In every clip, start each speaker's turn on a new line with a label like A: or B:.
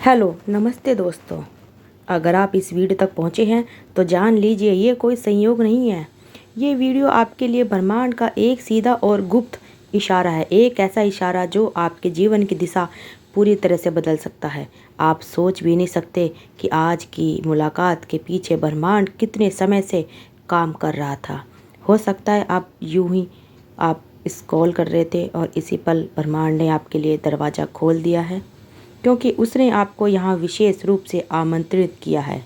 A: Hello नमस्ते दोस्तों। अगर आप इस वीडियो तक पहुंचे हैं तो जान लीजिए ये कोई संयोग नहीं है। ये वीडियो आपके लिए ब्रह्मांड का एक सीधा और गुप्त इशारा है, एक ऐसा इशारा जो आपके जीवन की दिशा पूरी तरह से बदल सकता है। आप सोच भी नहीं सकते कि आज की मुलाकात के पीछे ब्रह्मांड कितने समय से काम कर रहा था। हो सकता है आप यूं ही आप स्क्रॉल कर रहे थे और इसी पल ब्रह्मांड ने आपके लिए दरवाज़ा खोल दिया है, क्योंकि उसने आपको यहाँ विशेष रूप से आमंत्रित किया है।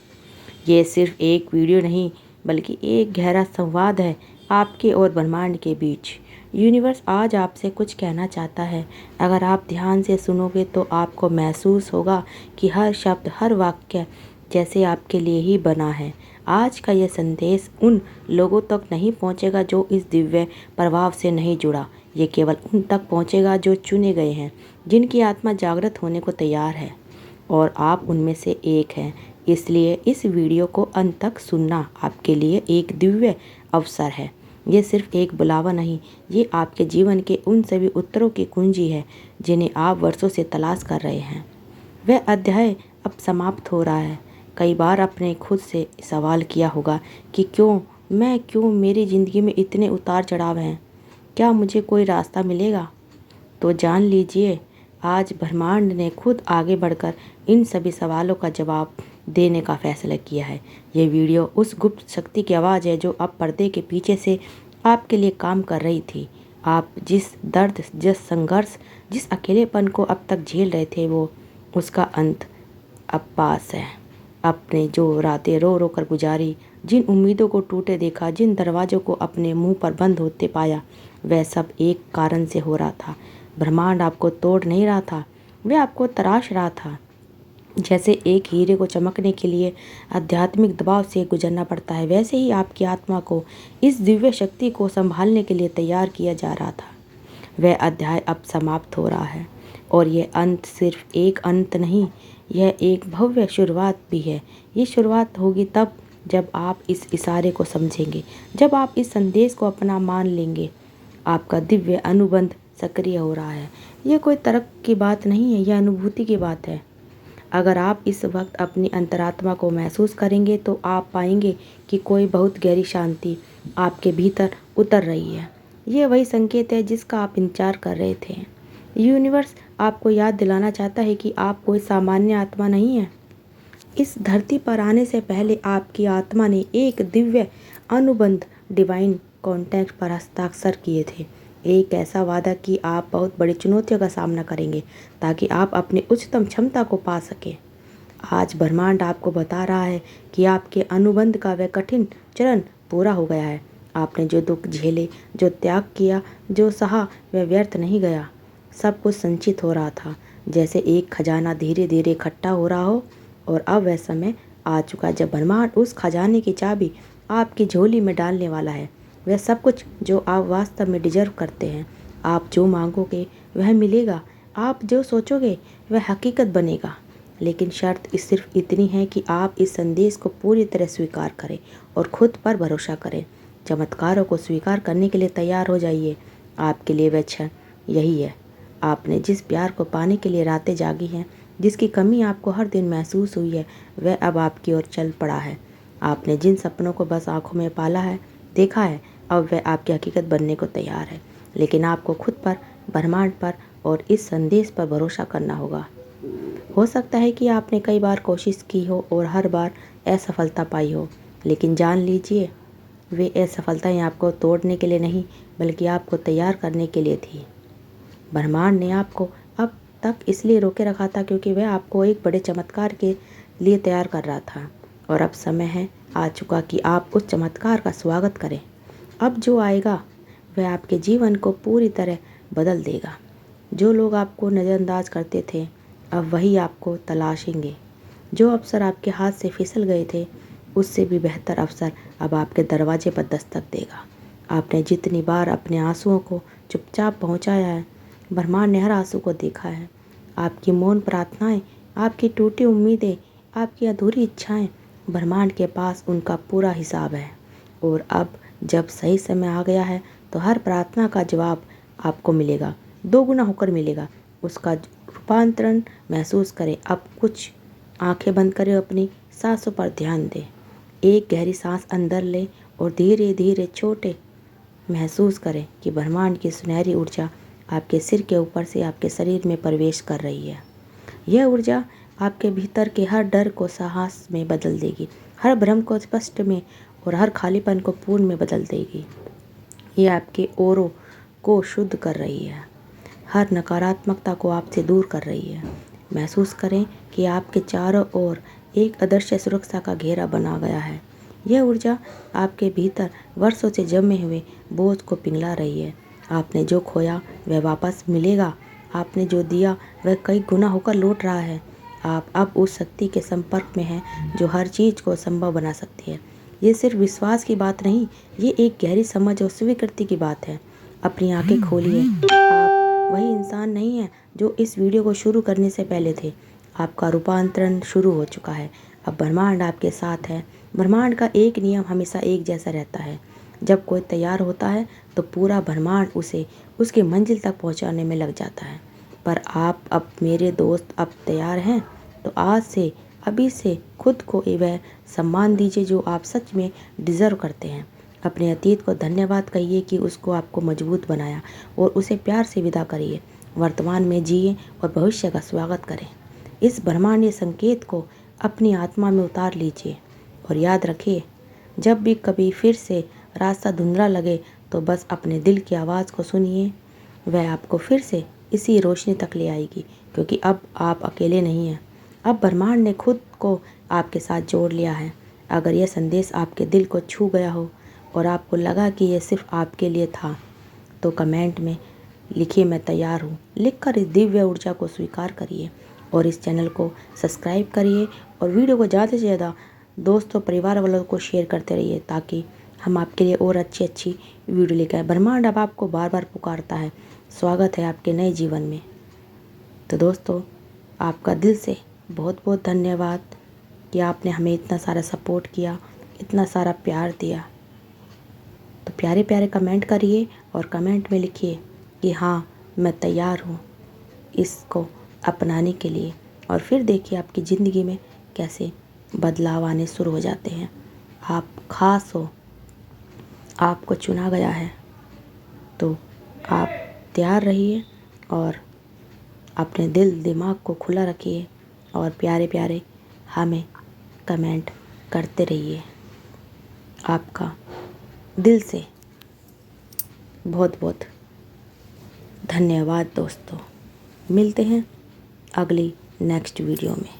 A: ये सिर्फ एक वीडियो नहीं बल्कि एक गहरा संवाद है आपके और ब्रह्मांड के बीच। यूनिवर्स आज आपसे कुछ कहना चाहता है। अगर आप ध्यान से सुनोगे तो आपको महसूस होगा कि हर शब्द हर वाक्य जैसे आपके लिए ही बना है। आज का यह संदेश उन लोगों तक नहीं पहुंचेगा जो इस दिव्य प्रभाव से नहीं जुड़ा। ये केवल उन तक पहुंचेगा जो चुने गए हैं, जिनकी आत्मा जागृत होने को तैयार है, और आप उनमें से एक हैं। इसलिए इस वीडियो को अंत तक सुनना आपके लिए एक दिव्य अवसर है। ये सिर्फ एक बुलावा नहीं, ये आपके जीवन के उन सभी उत्तरों की कुंजी है जिन्हें आप वर्षों से तलाश कर रहे हैं। वह अध्याय अब समाप्त हो रहा है। कई बार अपने खुद से सवाल किया होगा कि क्यों मेरी ज़िंदगी में इतने उतार चढ़ाव हैं, क्या मुझे कोई रास्ता मिलेगा? तो जान लीजिए, आज ब्रह्मांड ने खुद आगे बढ़कर इन सभी सवालों का जवाब देने का फैसला किया है। ये वीडियो उस गुप्त शक्ति की आवाज़ है जो अब पर्दे के पीछे से आपके लिए काम कर रही थी। आप जिस दर्द, जिस संघर्ष, जिस अकेलेपन को अब तक झेल रहे थे, वो उसका अंत अब पास है। आपने जो रातें रो रो कर गुजारी, जिन उम्मीदों को टूटे देखा, जिन दरवाज़ों को अपने मुंह पर बंद होते पाया, वह सब एक कारण से हो रहा था। ब्रह्मांड आपको तोड़ नहीं रहा था, वह आपको तराश रहा था। जैसे एक हीरे को चमकने के लिए आध्यात्मिक दबाव से गुजरना पड़ता है, वैसे ही आपकी आत्मा को इस दिव्य शक्ति को संभालने के लिए तैयार किया जा रहा था। वह अध्याय अब समाप्त हो रहा है, और यह अंत सिर्फ एक अंत नहीं, यह एक भव्य शुरुआत भी है। ये शुरुआत होगी तब जब आप इस इशारे को समझेंगे, जब आप इस संदेश को अपना मान लेंगे। आपका दिव्य अनुबंध सक्रिय हो रहा है। यह कोई तर्क की बात नहीं है, यह अनुभूति की बात है। अगर आप इस वक्त अपनी अंतरात्मा को महसूस करेंगे तो आप पाएंगे कि कोई बहुत गहरी शांति आपके भीतर उतर रही है। ये वही संकेत है जिसका आप इंतजार कर रहे थे। यूनिवर्स आपको याद दिलाना चाहता है कि आप कोई सामान्य आत्मा नहीं है। इस धरती पर आने से पहले आपकी आत्मा ने एक दिव्य अनुबंध, डिवाइन कॉन्टैक्ट पर हस्ताक्षर किए थे। एक ऐसा वादा कि आप बहुत बड़ी चुनौतियों का सामना करेंगे ताकि आप अपनी उच्चतम क्षमता को पा सकें। आज ब्रह्मांड आपको बता रहा है कि आपके अनुबंध का वह कठिन चरण पूरा हो गया है। आपने जो दुख झेले, जो त्याग किया, जो सहा, वह व्यर्थ नहीं गया। सब कुछ संचित हो रहा था, जैसे एक खजाना धीरे धीरे इकट्ठा हो रहा हो। और अब वह समय आ चुका जब ब्रह्मांड उस खजाने की चाबी आपकी झोली में डालने वाला है। वह सब कुछ जो आप वास्तव में डिजर्व करते हैं। आप जो मांगोगे वह मिलेगा, आप जो सोचोगे वह हकीकत बनेगा। लेकिन शर्त सिर्फ इतनी है कि आप इस संदेश को पूरी तरह स्वीकार करें और खुद पर भरोसा करें। चमत्कारों को स्वीकार करने के लिए तैयार हो जाइए। आपके लिए वह क्षण यही है। आपने जिस प्यार को पाने के लिए रातें जागी हैं, जिसकी कमी आपको हर दिन महसूस हुई है, वह अब आपकी ओर चल पड़ा है। आपने जिन सपनों को बस आंखों में पाला है, देखा है, अब वह आपकी हकीकत बनने को तैयार है। लेकिन आपको खुद पर, ब्रह्मांड पर और इस संदेश पर भरोसा करना होगा। हो सकता है कि आपने कई बार कोशिश की हो और हर बार असफलता पाई हो, लेकिन जान लीजिए वे असफलताएं आपको तोड़ने के लिए नहीं बल्कि आपको तैयार करने के लिए थी। ब्रह्मांड ने आपको अब तक इसलिए रोके रखा था क्योंकि वह आपको एक बड़े चमत्कार के लिए तैयार कर रहा था, और अब समय है आ चुका कि आप उस चमत्कार का स्वागत करें। अब जो आएगा वह आपके जीवन को पूरी तरह बदल देगा। जो लोग आपको नज़रअंदाज करते थे अब वही आपको तलाशेंगे। जो अवसर आपके हाथ से फिसल गए थे उससे भी बेहतर अवसर अब आपके दरवाजे पर दस्तक देगा। आपने जितनी बार अपने आंसुओं को चुपचाप पहुंचाया है, ब्रह्मांड ने हर आंसू को देखा है। आपकी मौन प्रार्थनाएं, आपकी टूटी उम्मीदें, आपकी अधूरी इच्छाएं, ब्रह्मांड के पास उनका पूरा हिसाब है। और अब जब सही समय आ गया है तो हर प्रार्थना का जवाब आपको मिलेगा, दोगुना होकर मिलेगा। उसका रूपांतरण महसूस करें। अब कुछ आंखें बंद करें, अपनी सांसों पर ध्यान दें। एक गहरी सांस अंदर लें और धीरे धीरे छोटे महसूस करें कि ब्रह्मांड की सुनहरी ऊर्जा आपके सिर के ऊपर से आपके शरीर में प्रवेश कर रही है। यह ऊर्जा आपके भीतर के हर डर को साहस में बदल देगी, हर भ्रम को स्पष्ट में और हर खालीपन को पूर्ण में बदल देगी। यह आपके औरों को शुद्ध कर रही है, हर नकारात्मकता को आपसे दूर कर रही है। महसूस करें कि आपके चारों ओर एक अदृश्य सुरक्षा का घेरा बना गया है। यह ऊर्जा आपके भीतर वर्षों से जमे हुए बोझ को पिघला रही है। आपने जो खोया वह वापस मिलेगा, आपने जो दिया वह कई गुना होकर लौट रहा है। आप अब उस शक्ति के संपर्क में हैं जो हर चीज़ को संभव बना सकती है। ये सिर्फ विश्वास की बात नहीं, ये एक गहरी समझ और स्वीकृति की बात है। अपनी आंखें खोलिए। आप वही इंसान नहीं है जो इस वीडियो को शुरू करने से पहले थे। आपका रूपांतरण शुरू हो चुका है। अब ब्रह्मांड आपके साथ है। ब्रह्मांड का एक नियम हमेशा एक जैसा रहता है। जब कोई तैयार होता है तो पूरा ब्रह्मांड उसे उसकी मंजिल तक पहुंचाने में लग जाता है। पर आप अब मेरे दोस्त अब तैयार हैं, तो आज से अभी से खुद को वह सम्मान दीजिए जो आप सच में डिज़र्व करते हैं। अपने अतीत को धन्यवाद कहिए कि उसको आपको मजबूत बनाया, और उसे प्यार से विदा करिए। वर्तमान में जिए और भविष्य का स्वागत करें। इस ब्रह्मांडीय संकेत को अपनी आत्मा में उतार लीजिए और याद रखिए, जब भी कभी फिर से रास्ता धुंधला लगे तो बस अपने दिल की आवाज़ को सुनिए। वह आपको फिर से इसी रोशनी तक ले आएगी, क्योंकि अब आप अकेले नहीं हैं। अब ब्रह्मांड ने खुद को आपके साथ जोड़ लिया है। अगर यह संदेश आपके दिल को छू गया हो और आपको लगा कि यह सिर्फ आपके लिए था, तो कमेंट में लिखिए मैं तैयार हूँ। लिखकर इस दिव्य ऊर्जा को स्वीकार करिए और इस चैनल को सब्सक्राइब करिए और वीडियो को ज़्यादा से ज़्यादा दोस्तों परिवार वालों को शेयर करते रहिए, ताकि हम आपके लिए और अच्छी वीडियो लेकर आए। ब्रह्मांड अब आपको बार बार पुकारता है। स्वागत है आपके नए जीवन में। तो दोस्तों, आपका दिल से बहुत बहुत धन्यवाद कि आपने हमें इतना सारा सपोर्ट किया, इतना सारा प्यार दिया। तो प्यारे प्यारे कमेंट करिए और कमेंट में लिखिए कि हाँ, मैं तैयार हूँ इसको अपनाने के लिए। और फिर देखिए आपकी ज़िंदगी में कैसे बदलाव आने शुरू हो जाते हैं। आप खास हो, आपको चुना गया है, तो आप तैयार रहिए और अपने दिल दिमाग को खुला रखिए और प्यारे प्यारे हमें कमेंट करते रहिए। आपका दिल से बहुत बहुत धन्यवाद दोस्तों। मिलते हैं अगली नेक्स्ट वीडियो में।